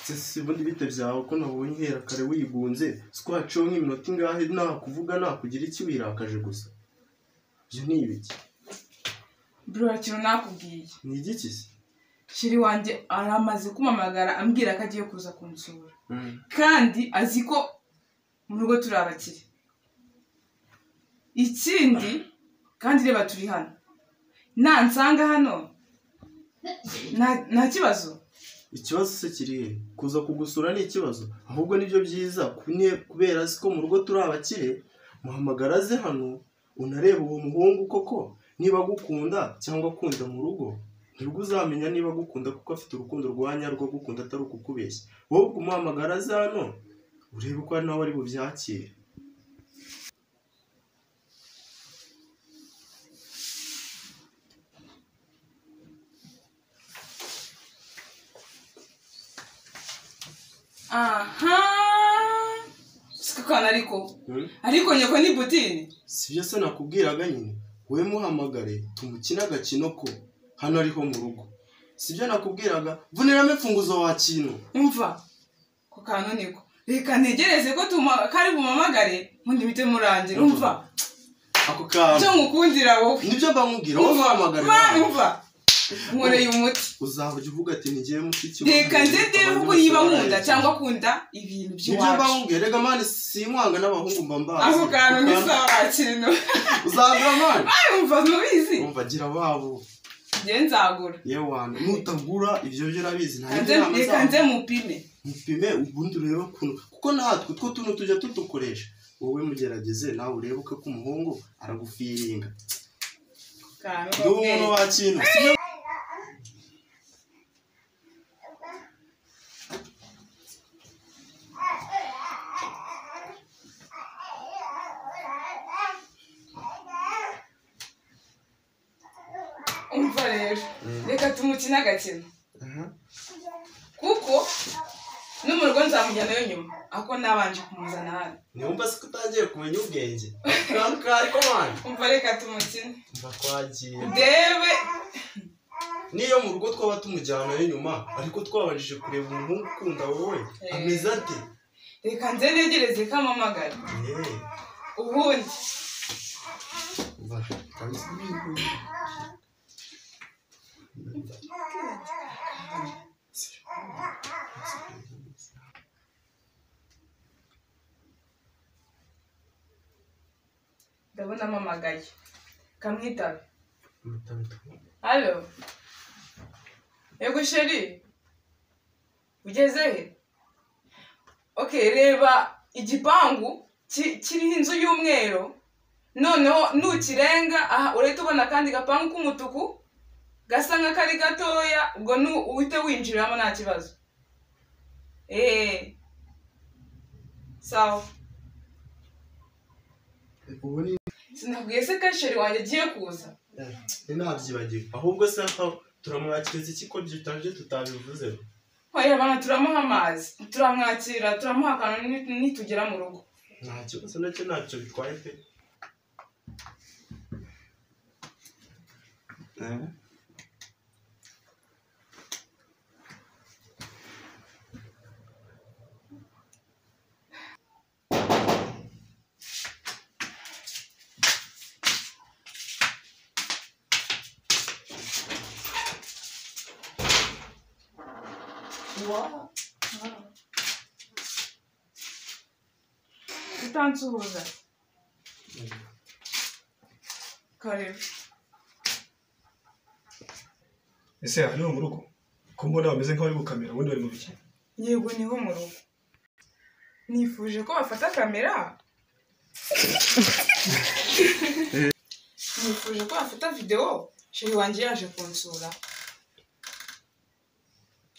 si bundi bite byawe ko nabonye uhera kare wigunze squacho nk'iminota ingahe nakuvuga nakugira iki wirakaje gusa byo ni ibiki bro kintu nakubwiye ni igiki se shiri wanje aramaze kumamagara ambwira ko agiye kuza kunsura kandi aziko mu rugo turabakire ikindi kandi reba turi hano nansanga hano nta kibazo ikibazo se kirihe kuza kugusura ni ikibazo ahubwo nibyo byiza kubera siko mu rugo turabakire muhamagara ze hano unareba uwo muhungu koko niba gukunda cyangwa akunda mu rugo nibwo uzamenya niba gukunda kuko afite urukundo rwanya rwo gukunda atari ukukubeshya wowe kumuhamagara ze hano urebe ko nawe ari bubyakire aha sikakana ariko nyoko ni butini sibyo se nakubwiraga nyine we muhamagare tumukina agakino ko hano ariho mu rugo sibyo nakubwiraga vuniramo imfunguzo wa kintu umva ko kantu niko reka ntegereze ko kari bumamagare mundi bite murangira umva ako kantu cyo ngukundira wowe nibyo mbamubwira wowe muhamagare umva nkoreye umuti uzabujya uvuga ati nigiye mushiki reka nzede uko niba nkunda cyangwa akunda ibintu by'iwacu nibyo mbamubwira rega mani sinkwanga n'abahungu mbambaza ako kantu ni sawa kintu uzagura mani umva nubizi umva gira babo nge nzagura yewe wana nutagura ibyo byo urabizi reka nze mupime ubundi urebe kuko natwe two tuno tujya tudukoresha wowe mugerageze nawe urebe uko umuhungu aragufiringa n'umuntu wa kintu umva rero reka tumukine agakino kuko no mu rugo nzamujyanayo nyuma ako nabanje kumuzana hano niwumva se ko utangiye kumenya ubwenge ariko mani umva reka tumukine mva twagiye debe niyo mu rugo twaba tumujyanayo nyuma ariko twabajije kureba umuhungu ukunda wowe ameze ate reka nze negereze ko amamagara ubundi ndabona amamagaye kamwitabe halo yego sheri ugeze he okay reba igipangu kiriho inzu y'umweru noneho nukirenga aha urahita ubona kandi gapangu k'umutuku gasa nk'akari gatoya ubwo uhite winjiramo nta kibazo sawa sinabwiye se ko sheri wanjye agiye kuza ntabyibagiwe ahubwo se turamwakiriza iki ko tutaje tutabivuzeho oya bana turamuha amazi turamwakira turamuha akantu nitugera mu rugo nta kibazo nacyo ntacyo bitwaye pe Wow. Utansuhuza karibu ese hano mu rugo ko mbona bameze nk'abari gukamera ubundi bari mu biki yego niho mu rugo nifuje ko bafata kamera nifuje ko bafata video sheri wanjye yaje kunsura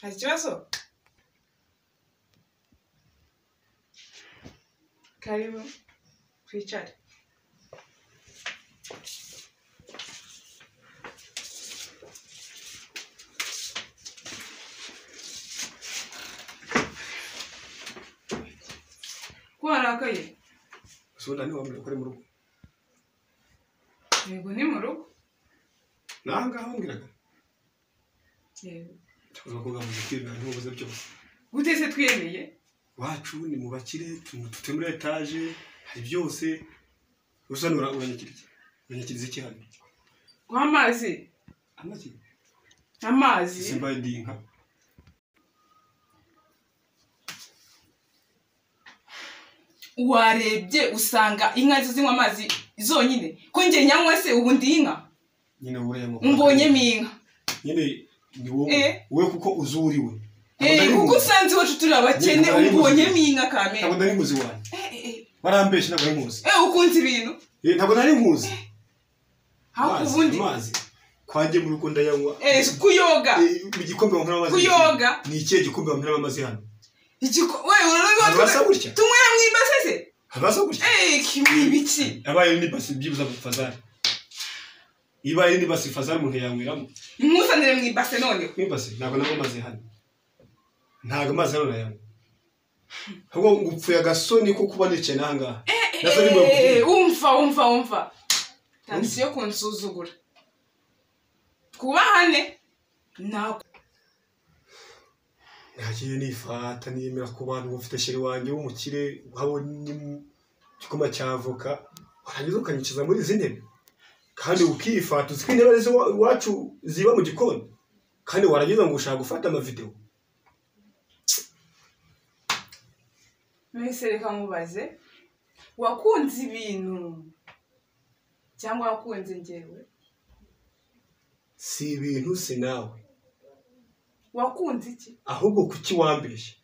hari ikibazo karibu twicare ko warakaye sunda ni wambere ko ari mu rugo yego ni mu rugo nanga hambiraga yego tuza kugamuje kwibira ntubuze byose gute se twiyemeye wacu ni mu bakire tutuye muri etaje hari byose usanura uranyikiriza iki hano amazi simbaye dinka warebye usanga inka zinywa amazi zonyine ko njye nyanywa se ubu ndi inka nyine wowe mbonyemo inka nyine ni wowe kuko uzuriwe kuko usanze iwacu turi abakene ubonyemo inka kamere ntabwo nari nkuzi wanjye barambeshe ntabwo nari nkuzi ukunze ibintu ntabwo nari nkuzi haku ubundi amazi kwanjye mu rugo ndayanywa kuyoga igikombe wanywera amazi kuyoga ni ikihe gikombe wanywera amazi hano urabasa gutya tunywera mu ibase se abasa gutya kimibiki abaye ni basi byibuza fazari ibaye ni basi fazari umuntu yanyweramo imuzanire mu ibase none mu ibase ntabwo nabo amazi hano ntabwo amazi hano nayanywa ahubwo ngupfuye agasoni ko kuba nicaye n'ahangaha umva tansiyo kunsuzugura twubahane ntabwo nagiye nifata niyemera ku bantu bafite sheri wanjye w'umukire habona igikoma cy'avoka warangiza ukanyikiza muri izi ntebe kandi ukifata uzi ko intebe arizo iwacu ziba mu gikoni kandi warangiza ngo ushaka gufata amavideo mwese reka mubaze wakunze ibintu cyangwa wakunze njyewe si ibintu si nawe wakunze iki ahubwo kuki wambeshye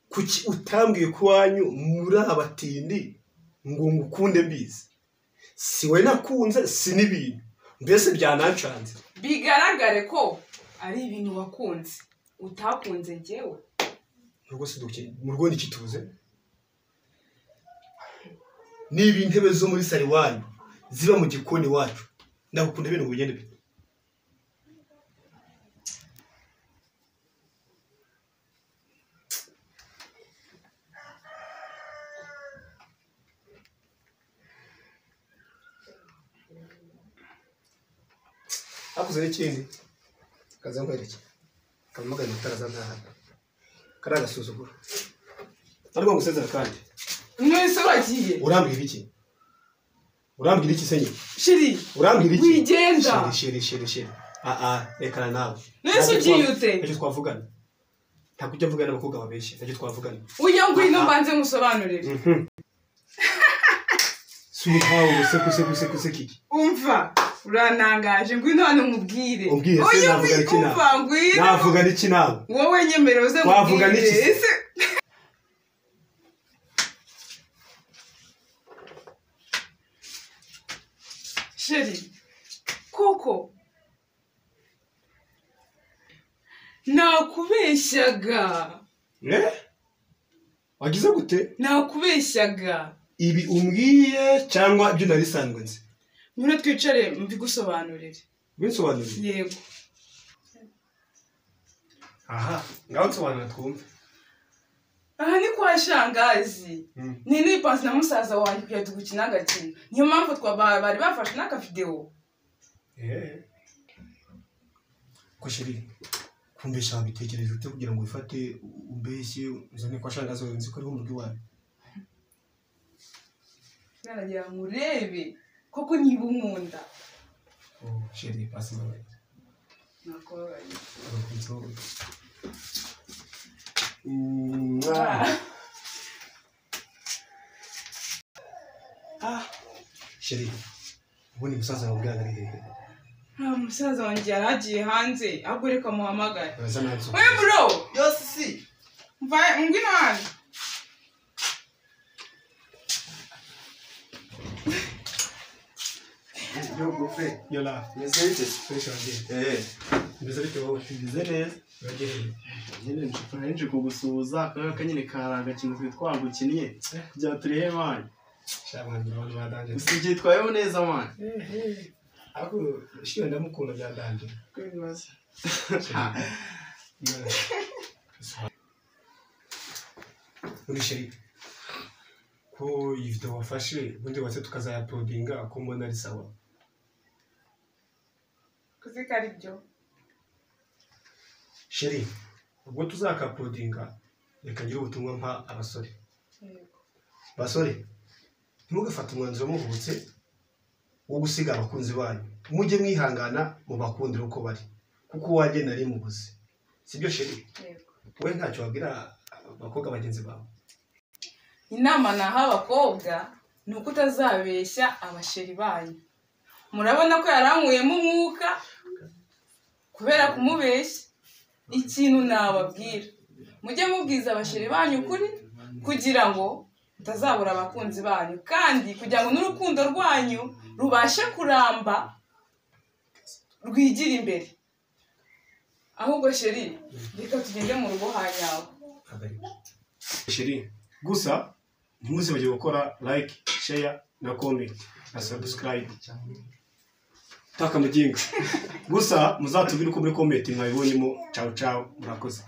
kuki utambwiye ko wanyu muri abatindi ngo ngukunde mbizi si we nakunze si n'ibintu mbese byanancanze bigaragare ko ari ibintu wakunze utakunze njyewe nubwo si duke mu rugo nikituze niba intebe zo muri sari wanyu ziba mu gikoni wacu ndagukunda ibintu ngo ugende bite akuze n'ikindi kaza nkwereke kamugana utaraza ntahana kari agasuzuguro ariko ngusezera kandi mwese bagiye urambwira iki se nyine shiri urambwira iki wigenda shiri rekana nawe mwese ugiye ute nicyo twavugana ntabwo ujya avugana n'abakobwa babeshye nicyo twavugana ujya ngwino mbanze musobanurire si uhawe guse kiki umva uranangaje ngwino hano nkubwire umbwire se navugana iki nawe navugana iki nawe wowe nyemerera uze wavugana iki sheri koko nakubeshyaga wagize gute nakubeshyaga ibi umbwiye cyangwa ibyo nari sanzwe nzi ngwino twicare mbigusobanurire binsobanurire yego aha ngaho nsobanura twumve aha ni kwa shangazi ni nipanze na musaza wanjye kugira tugukina agakino niyo mpamvu bari bafashe n'akavidewo ko sheri kumbesha wabitekereje ute kugira ngo wifate umbeshye uzane kwa shangazi wawe nzi ko ariho umurwi wawe naragira ngo urebe koko niba unkunda sheri pasi nawe nakubabaye sheri ubundi musaza wawe ubwana ari hehe musaza wanjye yaragiye hanze ahubwo reka muhamagare urasa nabi we bro yose si ngwino hano yo gofe yola meze bite fresh wanjye meze bite wowe meze neza nyine nje kugusuhuza akanga nyine kari agakino twe twagukiniye kugira turebe mani shamwangira abantu badanje usibyitwayeho neza mani ako shiyo ndamukunda byadanje kwibaza uri sheri ko iyi video wafashe ubundi wase tukazayaploadinga ko mbona ari sawa kuzi ko ari byo sheri ubwo tuzakapodinga reka ngire ubutumwa mpa abasore Yego. basore ntimugafate umwanzuro muhubutse wo gusiga abakunzi banyu mujye mwihangana mu bakundira uko bari kuko uwanjye nari mubuze sibyo sheri Yego. wowe ntacyo wabwira abakobwa bagenzi bawe Inama naha abakobwa ni uko utazabeshya abasheri banyu. Murabona ko yarankuyemo umwuka kubera kumubeshya. Ikintu nababwira, mujye mubwiza abasheri banyu ukuri kugira ngo mutazabura abakunzi banyu, kandi kugira ngo n'urukundo rwanyu rubashe kuramba rwigira imbere. Ahubwo sheri, reka tugende mu rugo hanyawe. sheri gusa ntimuzibagire gukora like share na comment na subscribe taka muginga gusa muzatubwire uko muri comment mwabibonyemo ciao ciao murakoze